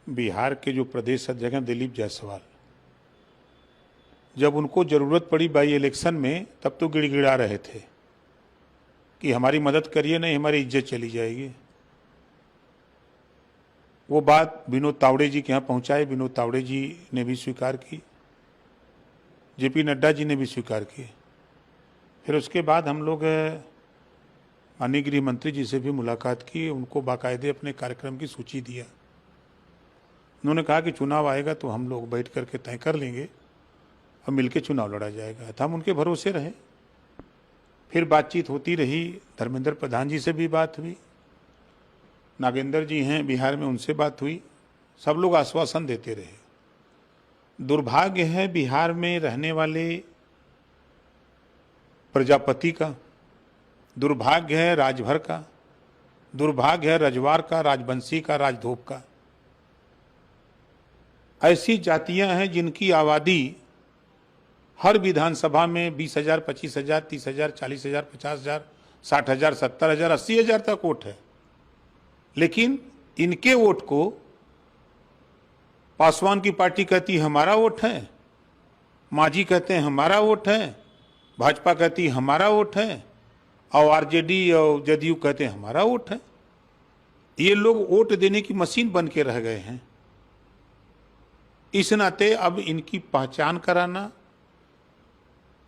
बिहार के जो प्रदेश अध्यक्ष हैं दिलीप जायसवाल, जब उनको जरूरत पड़ी बाई इलेक्शन में तब तो गिड़गिड़ा रहे थे कि हमारी मदद करिए, नहीं हमारी इज्जत चली जाएगी। वो बात विनोद तावड़े जी के यहाँ पहुँचाए, विनोद तावड़े जी ने भी स्वीकार की, जेपी नड्डा जी ने भी स्वीकार की। फिर उसके बाद हम लोग माननीय गृह मंत्री जी से भी मुलाकात की, उनको बाकायदे अपने कार्यक्रम की सूची दिया। उन्होंने कहा कि चुनाव आएगा तो हम लोग बैठ करके तय कर लेंगे और मिलकर चुनाव लड़ा जाएगा। तो हम उनके भरोसे रहे। फिर बातचीत होती रही, धर्मेंद्र प्रधान जी से भी बात हुई, नागेंद्र जी हैं बिहार में, उनसे बात हुई, सब लोग आश्वासन देते रहे। दुर्भाग्य है बिहार में रहने वाले प्रजापति का, दुर्भाग्य है राजभर का, दुर्भाग्य है रजवार का, राजवंशी का, राजधोप का। ऐसी जातियां हैं जिनकी आबादी हर विधानसभा में 20,000, 25,000, 30,000, 40,000, 50,000, 60,000, 70,000, 80,000 तक वोट है। लेकिन इनके वोट को पासवान की पार्टी कहती है हमारा वोट है, मांझी कहते हैं हमारा वोट है, भाजपा कहती है हमारा वोट है, और आरजेडी और जदयू कहते हैं हमारा वोट है। ये लोग वोट देने की मशीन बन के रह गए हैं। इस नाते अब इनकी पहचान कराना,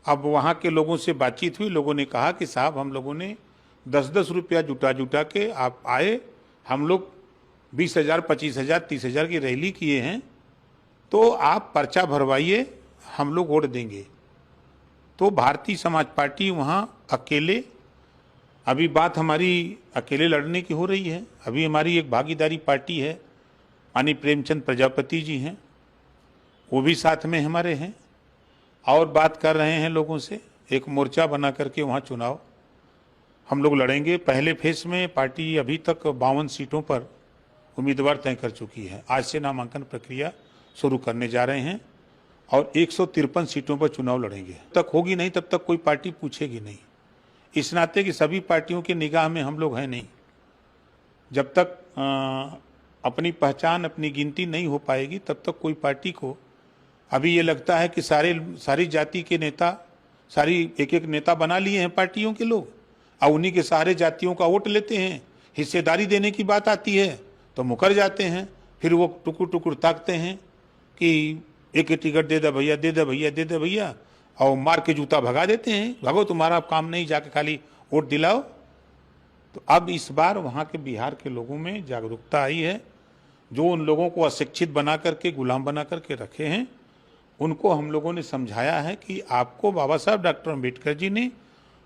अब वहाँ के लोगों से बातचीत हुई, लोगों ने कहा कि साहब हम लोगों ने 10-10 रुपया जुटा के आप आए, हम लोग 20,000, 25,000, 30,000 की रैली किए हैं, तो आप पर्चा भरवाइए, हम लोग वोट देंगे। तो भारतीय समाज पार्टी वहाँ अकेले, अभी बात हमारी अकेले लड़ने की हो रही है। अभी हमारी एक भागीदारी पार्टी है, माननीय प्रेमचंद प्रजापति जी हैं, वो भी साथ में हमारे हैं, और बात कर रहे हैं लोगों से। एक मोर्चा बना करके वहाँ चुनाव हम लोग लड़ेंगे। पहले फेज में पार्टी अभी तक 52 सीटों पर उम्मीदवार तय कर चुकी है। आज से नामांकन प्रक्रिया शुरू करने जा रहे हैं और 153 सीटों पर चुनाव लड़ेंगे। तक होगी नहीं तब तक कोई पार्टी पूछेगी नहीं, इस नाते कि सभी पार्टियों की निगाह में हम लोग हैं नहीं। जब तक अपनी पहचान, अपनी गिनती नहीं हो पाएगी तब तक कोई पार्टी को, अभी ये लगता है कि सारी जाति के नेता, सारी एक नेता बना लिए हैं पार्टियों के लोग, और उन्हीं के सारे जातियों का वोट लेते हैं। हिस्सेदारी देने की बात आती है तो मुकर जाते हैं, फिर वो टुकुर टुकुर ताकते हैं कि एक टिकट दे दे भैया, दे दे भैया, दे दे भैया, और मार के जूता भगा देते हैं, भागो तुम्हारा काम नहीं, जाके खाली वोट दिलाओ। तो अब इस बार वहाँ के बिहार के लोगों में जागरूकता आई है। जो उन लोगों को अशिक्षित बना करके, गुलाम बना करके रखे हैं, उनको हम लोगों ने समझाया है कि आपको बाबा साहब डॉक्टर अम्बेडकर जी ने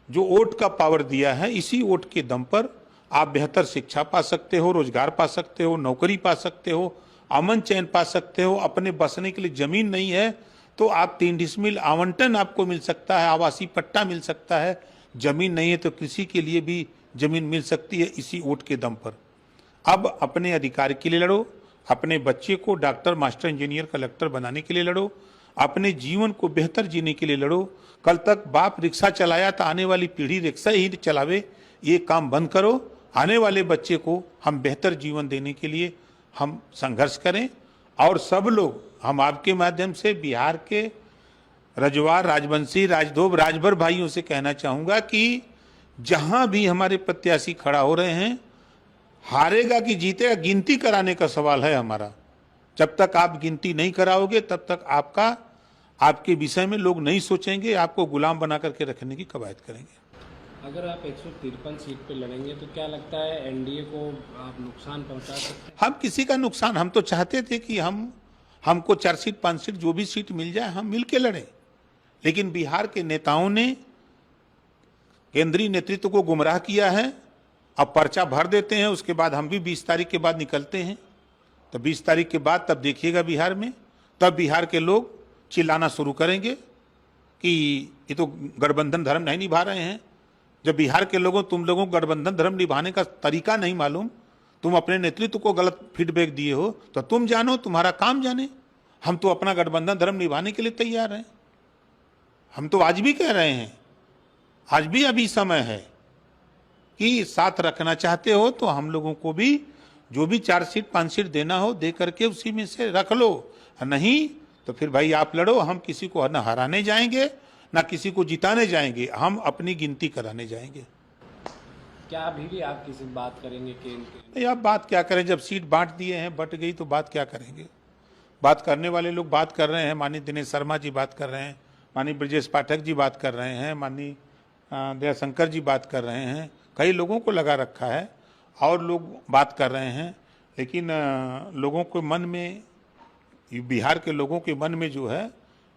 जो वोट का पावर दिया है, इसी वोट के दम पर आप बेहतर शिक्षा पा सकते हो, रोजगार पा सकते हो, नौकरी पा सकते हो, अमन चैन पा सकते हो। अपने बसने के लिए जमीन नहीं है तो आप 3 डिसमिल आवंटन आपको मिल सकता है, आवासीय पट्टा मिल सकता है। जमीन नहीं है तो कृषि के लिए भी जमीन मिल सकती है, इसी वोट के दम पर। अब अपने अधिकार के लिए लड़ो, अपने बच्चे को डॉक्टर, मास्टर, इंजीनियर, कलेक्टर बनाने के लिए लड़ो, अपने जीवन को बेहतर जीने के लिए लड़ो। कल तक बाप रिक्शा चलाया तो आने वाली पीढ़ी रिक्शा ही चलावे, ये काम बंद करो। आने वाले बच्चे को हम बेहतर जीवन देने के लिए हम संघर्ष करें। और सब लोग, हम आपके माध्यम से बिहार के रजवार, राजवंशी, राजधोब, राजभर भाइयों से कहना चाहूँगा कि जहाँ भी हमारे प्रत्याशी खड़ा हो रहे हैं, हारेगा कि जीतेगा गिनती कराने का सवाल है हमारा। जब तक आप गिनती नहीं कराओगे तब तक आपके विषय में लोग नहीं सोचेंगे, आपको गुलाम बना करके रखने की कवायद करेंगे। अगर आप 153 सीट पे लड़ेंगे तो क्या लगता है एनडीए को आप नुकसान पहुंचा सकते हैं? हम किसी का नुकसान, हम तो चाहते थे कि हमको 4 सीट 5 सीट जो भी सीट मिल जाए हम मिल के लड़ें, लेकिन बिहार के नेताओं ने केंद्रीय नेतृत्व को गुमराह किया है। अब पर्चा भर देते हैं, उसके बाद हम भी 20 तारीख के बाद निकलते हैं, तो 20 तारीख के बाद तब देखिएगा बिहार में, तब बिहार के लोग चिल्लाना शुरू करेंगे कि ये तो गठबंधन धर्म नहीं निभा रहे हैं। जब बिहार के लोगों, तुम लोगों को गठबंधन धर्म निभाने का तरीका नहीं मालूम, तुम अपने नेतृत्व को गलत फीडबैक दिए हो, तो तुम जानो, तुम्हारा काम जाने। हम तो अपना गठबंधन धर्म निभाने के लिए तैयार हैं। हम तो आज भी कह रहे हैं, आज भी अभी समय है कि साथ रखना चाहते हो तो हम लोगों को भी जो भी 4 सीट 5 सीट देना हो दे करके उसी में से रख लो, नहीं तो फिर भाई आप लड़ो, हम किसी को न हराने जाएंगे ना किसी को जिताने जाएंगे, हम अपनी गिनती कराने जाएंगे। क्या अभी भी आप किसी बात करेंगे कि नहीं, आप बात क्या करें, जब सीट बांट दिए हैं, बट गई तो बात क्या करेंगे। बात करने वाले लोग बात कर रहे हैं, माननीय दिनेश शर्मा जी बात कर रहे हैं, माननीय ब्रजेश पाठक जी बात कर रहे हैं, माननीय दयाशंकर जी बात कर रहे हैं, कई लोगों को लगा रखा है और लोग बात कर रहे हैं, लेकिन लोगों के मन में, बिहार के लोगों के मन में जो है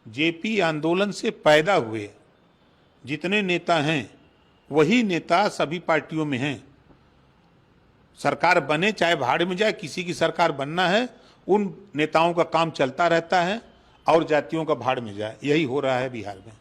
जेपी आंदोलन से पैदा हुए जितने नेता हैं वही नेता सभी पार्टियों में हैं। सरकार बने चाहे भाड़ में जाए, किसी की सरकार बनना है, उन नेताओं का काम चलता रहता है और जातियों का भाड़ में जाए, यही हो रहा है बिहार में।